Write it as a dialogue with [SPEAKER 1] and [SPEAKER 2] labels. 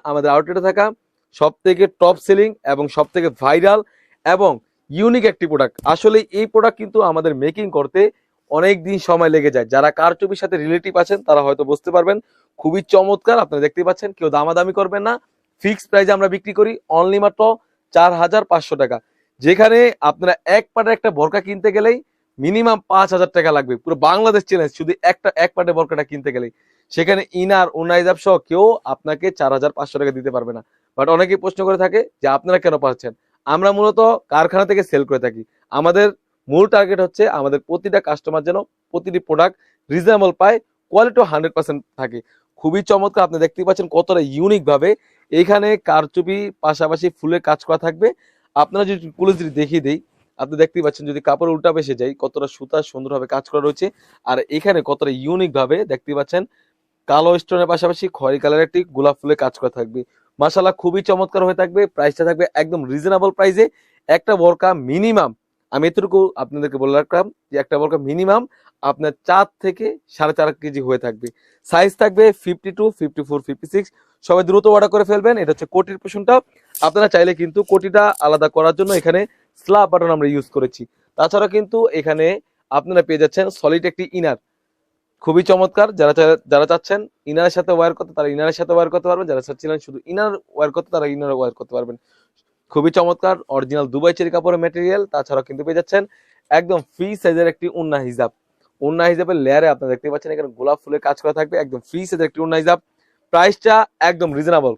[SPEAKER 1] আমাদের আউটলেটে থাকা সব থেকে টপ সেলিং এবং সব থেকে ভাইরাল এবং ইউনিক একটি প্রোডাক্ট। আসলে এই প্রোডাক্ট কিন্তু আমাদের মেকিং করতে অনেক দিন সময় লেগে যায়। যারা কারচুপির সাথে রিলেটিভ আছেন তারা হয়তো বুঝতে পারবেন। খুবই চমৎকার, আপনারা দেখতে পাচ্ছেন, কেউ দামাদামি করবেন না। ফিক্সড প্রাইসে আমরা বিক্রি করি অনলি মাত্র 4,500 টাকা। যেখানে আপনারা এক পাটের একটা বোরকা কিনতে গেলেই মিনিমাম 5,000 টাকা লাগবে। পুরো বাংলাদেশ চ্যালেঞ্জ, শুধু এক পাটের বোরকাটা কিনতে গেলেই। সেখানে ইনার ওনাইজাব সহ কেউ আপনাকে 4,500 টাকা দিতে পারবে না। বাট অনেকেই প্রশ্ন করে থাকে যে আপনারা কেন পাচ্ছেন। আমরা মূলত কারখানা থেকে সেল করে থাকি। আমাদের মূল টার্গেট হচ্ছে আমাদের প্রতিটা কাস্টমার যেন প্রতিটি প্রোডাক্ট রিজনেবল পায়, কোয়ালিটি 100% থাকে। খুবই চমৎকার, আপনি দেখতেই পাচ্ছেন কতটা ইউনিক ভাবে এখানে কারচুপি পাশাপাশি ফুলের কাজ করা থাকবে। আপনারা যদি পুলিশ যদি দেখিয়ে দেই, আপনি দেখতেই পাচ্ছেন, যদি কাপড় উল্টা বেসে যায় কতটা সুতা সুন্দরভাবে কাজ করা রয়েছে। আর এখানে কতটা ইউনিক ভাবে দেখতেই পাচ্ছেন কালো স্টোনের পাশাপাশি খয়েরি কালার একটি গোলাপ ফুলের কাজ করা থাকবে। মাশাআল্লাহ খুবই চমৎকার হয়ে থাকবে। প্রাইসটা থাকবে একদম রিজনেবল প্রাইসে। একটা বোরকা মিনিমাম, আমি এতটুকু আপনাদেরকে বলে রাখলাম যে একটা বোরকা মিনিমাম আপনার 4 থেকে 4.5 কেজি হয়ে থাকবে। সাইজ থাকবে 52, 54, 56। সবাই দ্রুত অর্ডার করে ফেলবেন। এটা হচ্ছে কোটির পোষণটা। আপনারা চাইলে কিন্তু কোটিটা আলাদা করার জন্য এখানে স্ল্যাব বাটন আমরা ইউজ করেছি। তাছাড়া কিন্তু এখানে আপনারা পেয়ে যাচ্ছেন সলিড একটি ইনার, খুবই চমৎকার। যারা চাচ্ছেন ইনারের সাথে ওয়্যার করতে তারা ইনারের সাথে ওয়্যার করতে পারবেন, যারা চাচ্ছিলেন শুধু ইনার ওয়্যার করতে তারা ইনার ওয়্যার করতে পারবেন। খুবই চমৎকার, অরিজিনাল দুবাই চেরি কাপড়ের ম্যাটেরিয়াল। তাছাড়া কিন্তু পেয়ে যাচ্ছেন একদম ফ্রি সাইজের একটি উন্না হিজাব। উন্না হিজাবের লেয়ারে আপনারা দেখতে পাচ্ছেন এখানে গোলাপ ফুলের কাজ করা থাকবে, একদম ফ্রি সাইজের একটি উন্না হিজাব। প্রাইসটা একদম রিজনেবল।